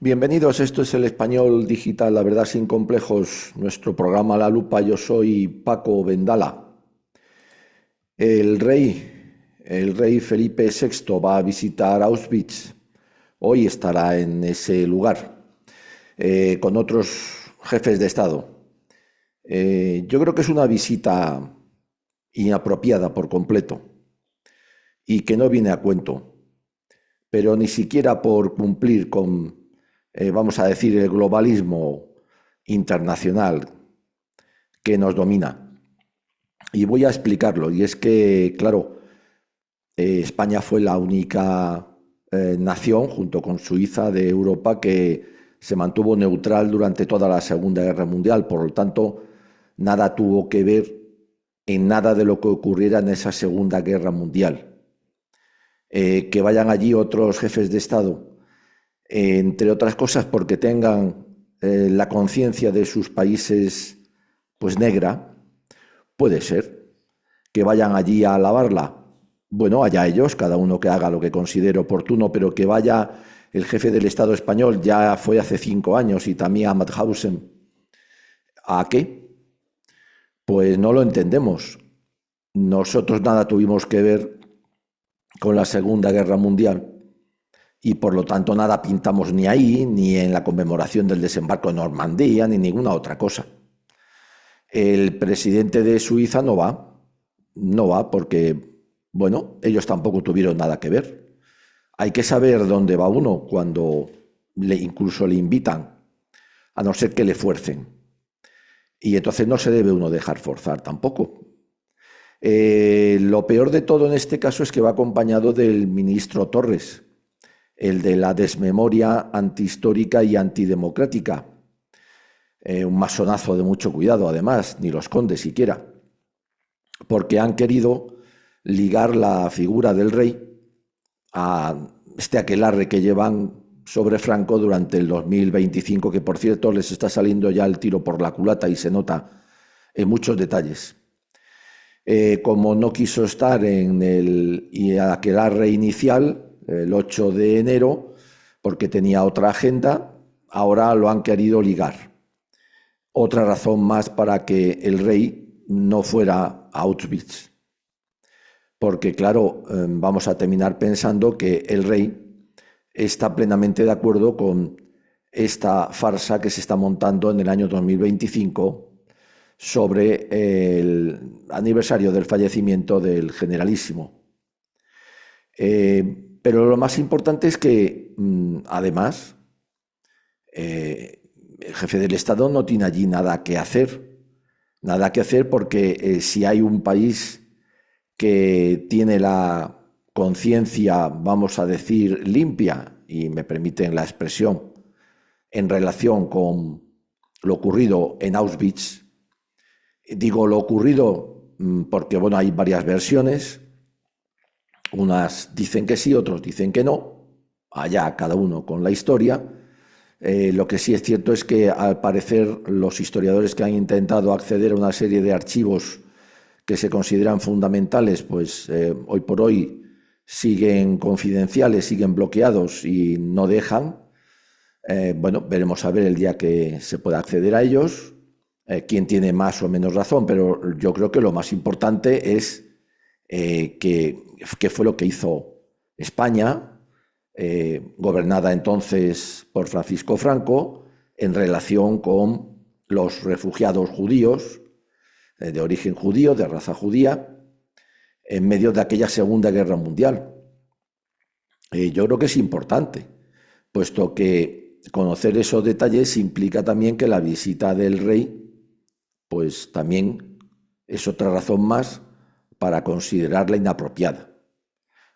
Bienvenidos, esto es el Español Digital, la verdad sin complejos, nuestro programa La Lupa. Yo soy Paco Vendala. El rey Felipe VI va a visitar Auschwitz. Hoy estará en ese lugar con otros jefes de Estado. Yo creo que es una visita inapropiada por completo y que no viene a cuento, pero ni siquiera por cumplir con, vamos a decir, el globalismo internacional que nos domina. Y voy a explicarlo, y es que, claro, España fue la única nación, junto con Suiza, de Europa que se mantuvo neutral durante toda la Segunda Guerra Mundial. Por lo tanto, nada tuvo que ver en nada de lo que ocurriera en esa Segunda Guerra Mundial. Que vayan allí otros jefes de Estado, entre otras cosas porque tengan la conciencia de sus países pues negra, puede ser. Que vayan allí a alabarla, bueno, allá ellos, cada uno que haga lo que considere oportuno, pero que vaya el jefe del Estado español, ya fue hace 5 años, y también a Mauthausen, ¿a qué? Pues no lo entendemos. Nosotros nada tuvimos que ver con la Segunda Guerra Mundial y por lo tanto nada pintamos ni ahí, ni en la conmemoración del desembarco de Normandía, ni ninguna otra cosa. El presidente de Suiza no va porque, bueno, ellos tampoco tuvieron nada que ver. Hay que saber dónde va uno cuando incluso le invitan, a no ser que le fuercen. Y entonces no se debe uno dejar forzar tampoco. Lo peor de todo en este caso es que va acompañado del ministro Torres, el de la desmemoria antihistórica y antidemocrática. Un masonazo de mucho cuidado, además, ni lo esconde siquiera, porque han querido ligar la figura del rey a este aquelarre que llevan sobre Franco durante el 2025, que por cierto les está saliendo ya el tiro por la culata y se nota en muchos detalles. Como no quiso estar en el aquelarre inicial, el 8 de enero, porque tenía otra agenda, ahora lo han querido ligar. Otra razón más para que el rey no fuera a Auschwitz. Porque, claro, vamos a terminar pensando que el rey está plenamente de acuerdo con esta farsa que se está montando en el año 2025 sobre el aniversario del fallecimiento del generalísimo. Pero lo más importante es que, además, el jefe del Estado no tiene allí nada que hacer porque si hay un país que tiene la conciencia, vamos a decir, limpia, y me permiten la expresión, en relación con lo ocurrido en Auschwitz. Digo lo ocurrido porque, bueno, hay varias versiones. Unas dicen que sí, otros dicen que no. Allá cada uno con la historia. Lo que sí es cierto es que, al parecer, los historiadores que han intentado acceder a una serie de archivos que se consideran fundamentales, pues hoy por hoy siguen confidenciales, siguen bloqueados y no dejan. Bueno, veremos a ver el día que se pueda acceder a ellos, quién tiene más o menos razón, pero yo creo que lo más importante es qué fue lo que hizo España, gobernada entonces por Francisco Franco, en relación con los refugiados judíos, de origen judío, de raza judía, en medio de aquella Segunda Guerra Mundial. Yo creo que es importante, puesto que conocer esos detalles implica también que la visita del rey, pues también es otra razón más para considerarla inapropiada.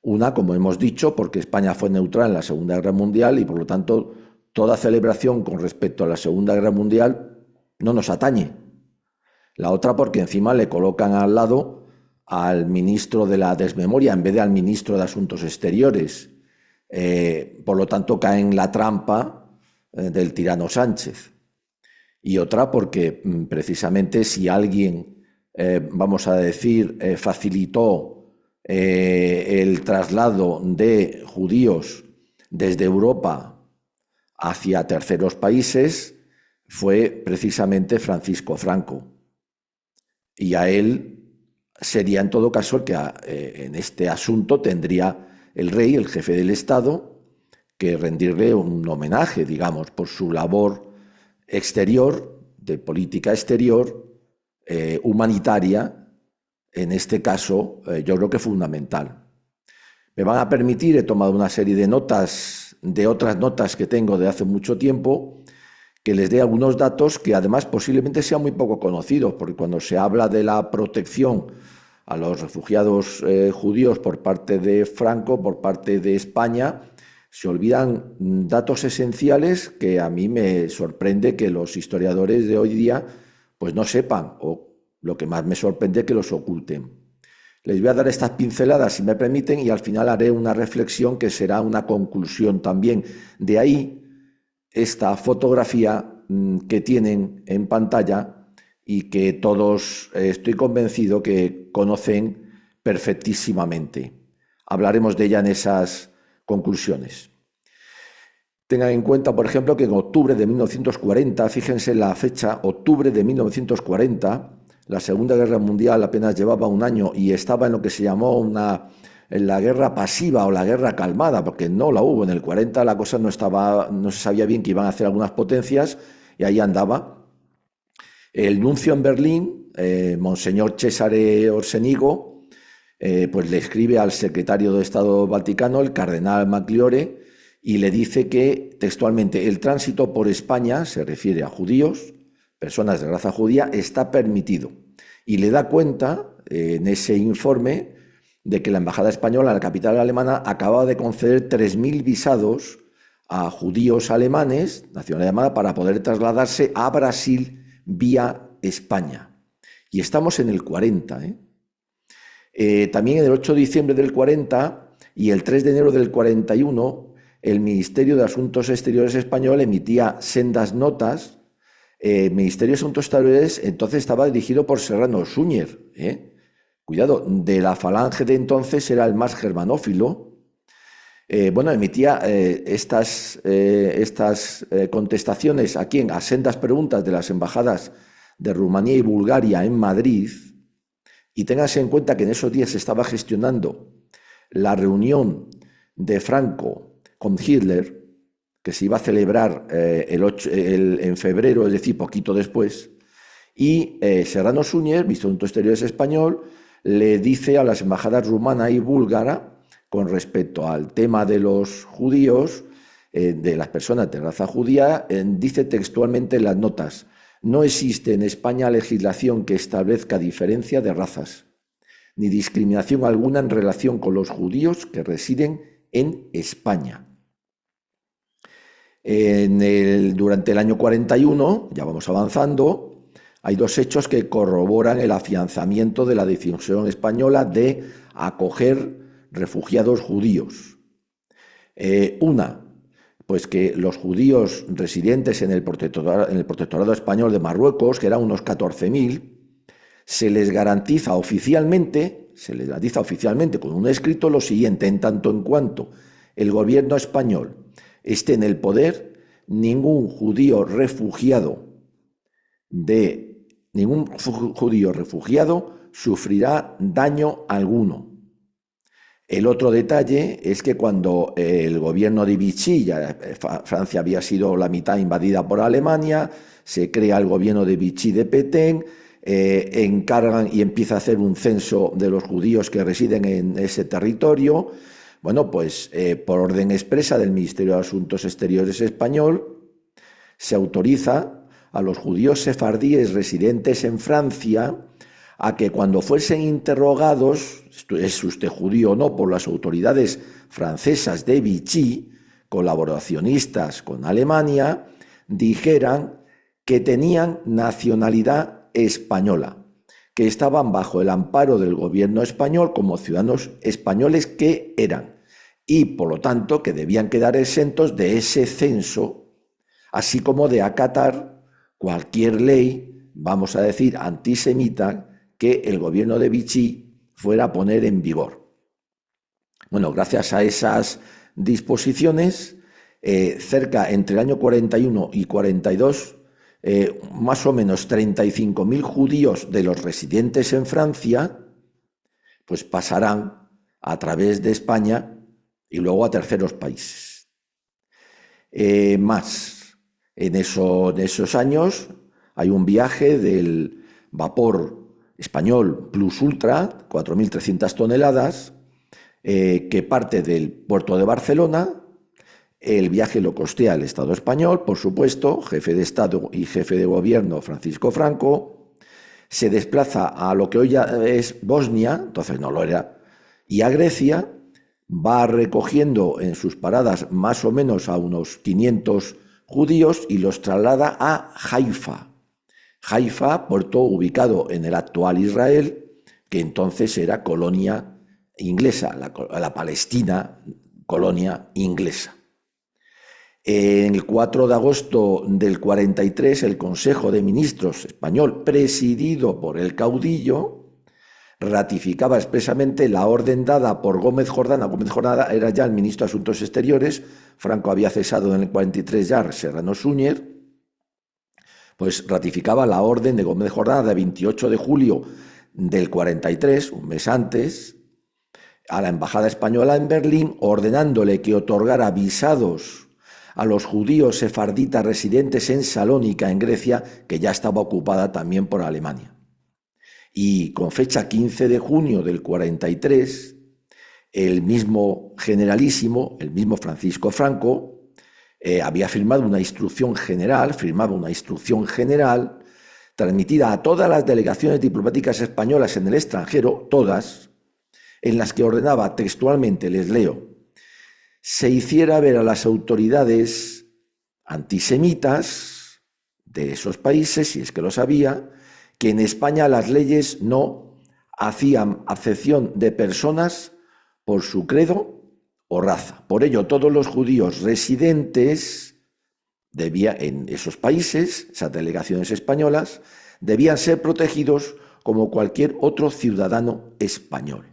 Una, como hemos dicho, porque España fue neutral en la Segunda Guerra Mundial y por lo tanto toda celebración con respecto a la Segunda Guerra Mundial no nos atañe. La otra, porque encima le colocan al lado al ministro de la desmemoria en vez de al ministro de Asuntos Exteriores. Por lo tanto, cae en la trampa del tirano Sánchez. Y otra, porque precisamente si alguien, vamos a decir, facilitó el traslado de judíos desde Europa hacia terceros países fue precisamente Francisco Franco. Y a él sería en todo caso el que en este asunto tendría el rey, el jefe del Estado, que rendirle un homenaje, digamos, por su labor exterior, de política exterior, humanitaria, en este caso yo creo que fundamental. Me van a permitir, he tomado una serie de notas, de otras notas que tengo de hace mucho tiempo, que les dé algunos datos que además posiblemente sean muy poco conocidos, porque cuando se habla de la protección a los refugiados judíos por parte de Franco, por parte de España, se olvidan datos esenciales que a mí me sorprende que los historiadores de hoy día pues no sepan, o lo que más me sorprende que los oculten. Les voy a dar estas pinceladas, si me permiten, y al final haré una reflexión que será una conclusión también. De ahí esta fotografía que tienen en pantalla y que todos estoy convencido que conocen perfectísimamente. Hablaremos de ella en esas conclusiones. Tengan en cuenta, por ejemplo, que en octubre de 1940, fíjense la fecha, octubre de 1940, la Segunda Guerra Mundial apenas llevaba un año y estaba en lo que se llamó en la guerra pasiva o la guerra calmada, porque no la hubo. En el 40 la cosa no se sabía bien que iban a hacer algunas potencias y ahí andaba. El nuncio en Berlín, Monseñor Cesare Orsenigo, pues le escribe al secretario de Estado Vaticano, el cardenal Magliore, y le dice que textualmente el tránsito por España, se refiere a judíos, personas de raza judía, está permitido. Y le da cuenta en ese informe de que la embajada española en la capital alemana acababa de conceder 3.000 visados a judíos alemanes, nacionalidad alemana, para poder trasladarse a Brasil vía España. Y estamos en el 40. También en el 8 de diciembre del 40 y el 3 de enero del 41, el Ministerio de Asuntos Exteriores español emitía sendas notas. El Ministerio de Asuntos Exteriores entonces estaba dirigido por Serrano Súñer. Cuidado, de la falange de entonces era el más germanófilo. Emitía estas contestaciones a quién, a sendas preguntas de las embajadas de Rumanía y Bulgaria en Madrid. Y ténganse en cuenta que en esos días se estaba gestionando la reunión de Franco con Hitler, que se iba a celebrar en febrero, es decir, poquito después, y Serrano Súñer, ministro de Asuntos Exteriores español, le dice a las embajadas rumana y búlgara, con respecto al tema de los judíos, de las personas de raza judía, dice textualmente en las notas: no existe en España legislación que establezca diferencia de razas, ni discriminación alguna en relación con los judíos que residen en España. Durante el año 41, ya vamos avanzando, hay dos hechos que corroboran el afianzamiento de la decisión española de acoger refugiados judíos. Una, pues que los judíos residentes en el protectorado español de Marruecos, que eran unos 14.000, se les garantiza oficialmente con un escrito lo siguiente: en tanto en cuanto el gobierno español esté en el poder, ningún judío refugiado sufrirá daño alguno. El otro detalle es que cuando el gobierno de Vichy, Francia había sido la mitad invadida por Alemania, se crea el gobierno de Vichy de Petén, encargan y empieza a hacer un censo de los judíos que residen en ese territorio. Bueno, pues por orden expresa del Ministerio de Asuntos Exteriores español, se autoriza a los judíos sefardíes residentes en Francia a que cuando fuesen interrogados, ¿es usted judío o no?, por las autoridades francesas de Vichy, colaboracionistas con Alemania, dijeran que tenían nacionalidad española, que estaban bajo el amparo del gobierno español como ciudadanos españoles que eran, y por lo tanto que debían quedar exentos de ese censo, así como de acatar cualquier ley, vamos a decir, antisemita, que el gobierno de Vichy fuera a poner en vigor. Bueno, gracias a esas disposiciones, cerca entre el año 41 y 42, más o menos 35.000 judíos de los residentes en Francia, pues pasarán a través de España y luego a terceros países. En esos años hay un viaje del vapor español Plus Ultra, 4.300 toneladas, que parte del puerto de Barcelona. El viaje lo costea el Estado español, por supuesto, jefe de Estado y jefe de gobierno Francisco Franco. Se desplaza a lo que hoy ya es Bosnia, entonces no lo era, y a Grecia. Va recogiendo en sus paradas más o menos a unos 500 judíos y los traslada a Haifa. Haifa, puerto ubicado en el actual Israel, que entonces era colonia inglesa, la Palestina, colonia inglesa. El 4 de agosto del 43, el Consejo de Ministros español, presidido por el caudillo, ratificaba expresamente la orden dada por Gómez Jordana. Gómez Jordana era ya el ministro de Asuntos Exteriores, Franco había cesado en el 43 ya a Serrano Súñer, pues ratificaba la orden de Gómez Jordana de 28 de julio del 43, un mes antes, a la embajada española en Berlín, ordenándole que otorgara visados a los judíos sefarditas residentes en Salónica, en Grecia, que ya estaba ocupada también por Alemania. Y con fecha 15 de junio del 43, el mismo generalísimo, el mismo Francisco Franco, había firmado una instrucción general, transmitida a todas las delegaciones diplomáticas españolas en el extranjero, todas, en las que ordenaba textualmente, les leo, se hiciera ver a las autoridades antisemitas de esos países, si es que los había, que en España las leyes no hacían acepción de personas por su credo o raza. Por ello, todos los judíos residentes en esos países, esas delegaciones españolas, debían ser protegidos como cualquier otro ciudadano español.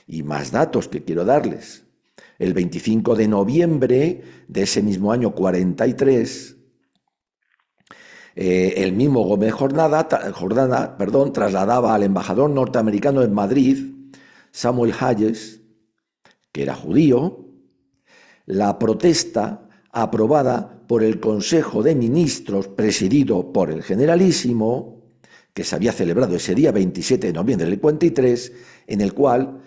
Y más datos que quiero darles. El 25 de noviembre de ese mismo año 43, el mismo Gómez Jordana, trasladaba al embajador norteamericano en Madrid, Samuel Hayes, que era judío, la protesta aprobada por el Consejo de Ministros, presidido por el Generalísimo, que se había celebrado ese día 27 de noviembre del 43, en el cual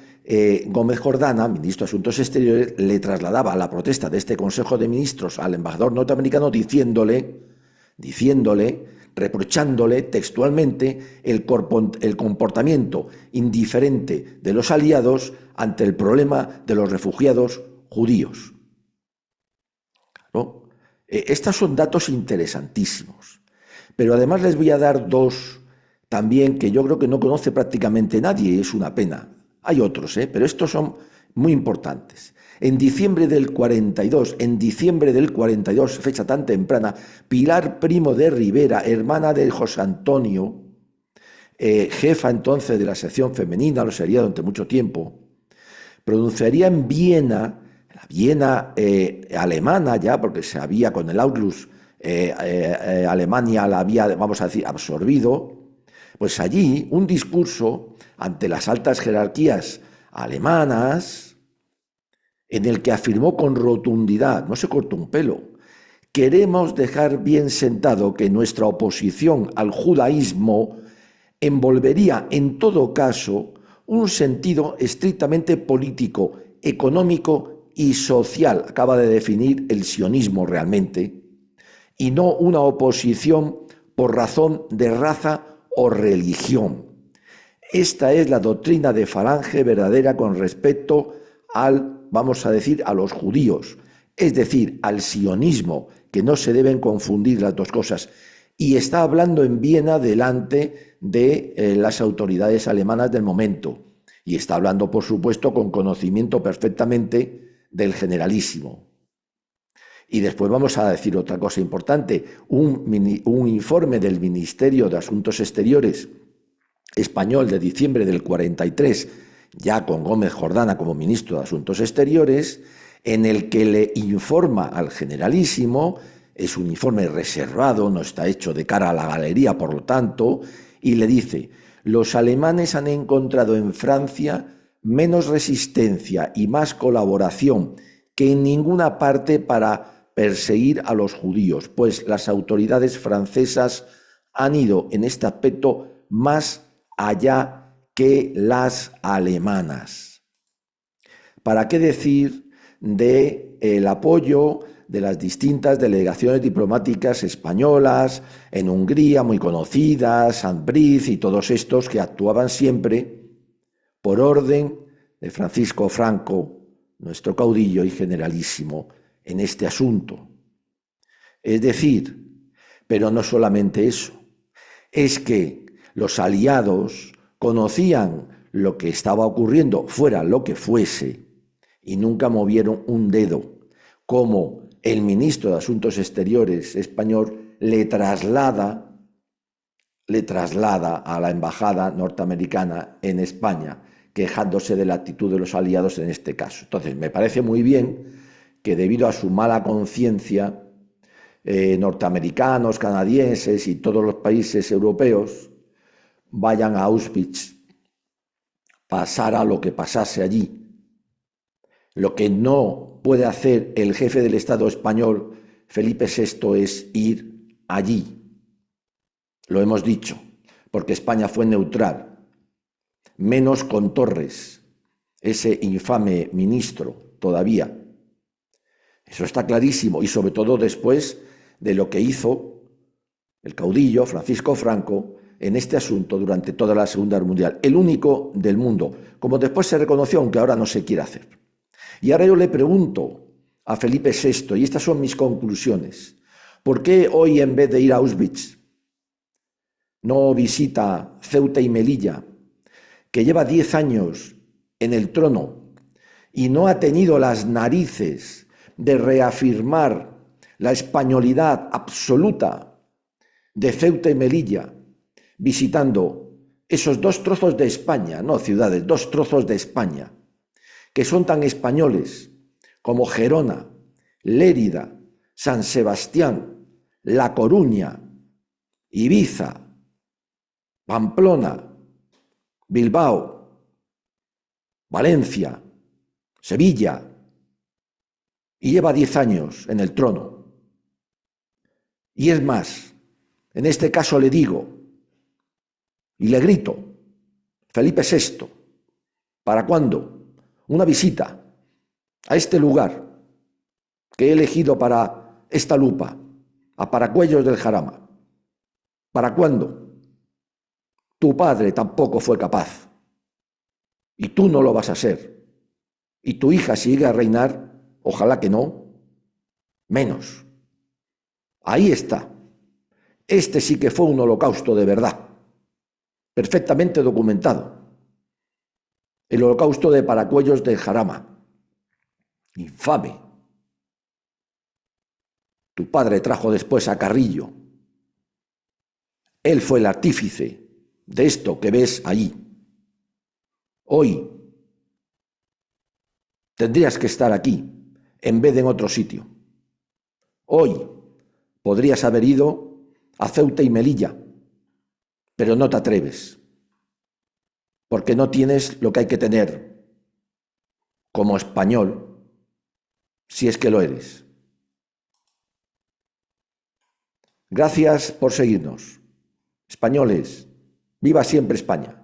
Gómez Jordana, ministro de Asuntos Exteriores, le trasladaba la protesta de este Consejo de Ministros al embajador norteamericano diciéndole, reprochándole textualmente el comportamiento indiferente de los aliados ante el problema de los refugiados judíos. ¿No? Estos son datos interesantísimos, pero además les voy a dar dos también que yo creo que no conoce prácticamente nadie y es una pena. Hay otros, pero estos son muy importantes. En diciembre del 42, fecha tan temprana, Pilar Primo de Rivera, hermana de José Antonio, jefa entonces de la sección femenina, lo sería durante mucho tiempo, pronunciaría en Viena, la Viena alemana ya, porque se había con el Auschwitz, Alemania la había, vamos a decir, absorbido, pues allí un discurso ante las altas jerarquías alemanas, en el que afirmó con rotundidad, no se cortó un pelo, queremos dejar bien sentado que nuestra oposición al judaísmo envolvería en todo caso un sentido estrictamente político, económico y social, acaba de definir el sionismo realmente, y no una oposición por razón de raza o religión. Esta es la doctrina de Falange verdadera con respecto vamos a decir, a los judíos, es decir, al sionismo, que no se deben confundir las dos cosas. Y está hablando en Viena delante de las autoridades alemanas del momento. Y está hablando, por supuesto, con conocimiento perfectamente del Generalísimo. Y después vamos a decir otra cosa importante. Un informe del Ministerio de Asuntos Exteriores español de diciembre del 43, ya con Gómez Jordana como ministro de Asuntos Exteriores, en el que le informa al generalísimo, es un informe reservado, no está hecho de cara a la galería, por lo tanto, y le dice: los alemanes han encontrado en Francia menos resistencia y más colaboración que en ninguna parte para perseguir a los judíos, pues las autoridades francesas han ido en este aspecto más allá que las alemanas. ¿Para qué decir del apoyo de las distintas delegaciones diplomáticas españolas en Hungría, muy conocidas, Sant-Brice y todos estos que actuaban siempre por orden de Francisco Franco, nuestro caudillo y generalísimo, en este asunto? Es decir, pero no solamente eso, es que los aliados conocían lo que estaba ocurriendo, fuera lo que fuese, y nunca movieron un dedo, como el ministro de Asuntos Exteriores español le traslada a la embajada norteamericana en España, quejándose de la actitud de los aliados en este caso. Entonces, me parece muy bien que debido a su mala conciencia, norteamericanos, canadienses y todos los países europeos vayan a Auschwitz, pasara lo que pasase allí. Lo que no puede hacer el jefe del Estado español, Felipe VI, es ir allí. Lo hemos dicho, porque España fue neutral, menos con Torres, ese infame ministro todavía. Eso está clarísimo, y sobre todo después de lo que hizo el caudillo Francisco Franco en este asunto durante toda la Segunda Guerra Mundial, el único del mundo, como después se reconoció, aunque ahora no se quiere hacer. Y ahora yo le pregunto a Felipe VI, y estas son mis conclusiones: ¿por qué hoy, en vez de ir a Auschwitz, no visita Ceuta y Melilla, que lleva 10 años en el trono y no ha tenido las narices de reafirmar la españolidad absoluta de Ceuta y Melilla, visitando esos dos trozos de España, no ciudades, dos trozos de España, que son tan españoles como Gerona, Lérida, San Sebastián, La Coruña, Ibiza, Pamplona, Bilbao, Valencia, Sevilla, y lleva 10 años en el trono? Y es más, en este caso le digo y le grito: Felipe VI, ¿para cuándo una visita a este lugar que he elegido para esta lupa, a Paracuellos del Jarama? ¿Para cuándo? Tu padre tampoco fue capaz, y tú no lo vas a ser, y tu hija, si llega a reinar, ojalá que no, menos. Ahí está. Este sí que fue un holocausto de verdad, perfectamente documentado. El holocausto de Paracuellos del Jarama. Infame. Tu padre trajo después a Carrillo. Él fue el artífice de esto que ves allí. Hoy tendrías que estar aquí en vez de en otro sitio. Hoy podrías haber ido a Ceuta y Melilla, pero no te atreves, porque no tienes lo que hay que tener como español, si es que lo eres. Gracias por seguirnos. Españoles, viva siempre España.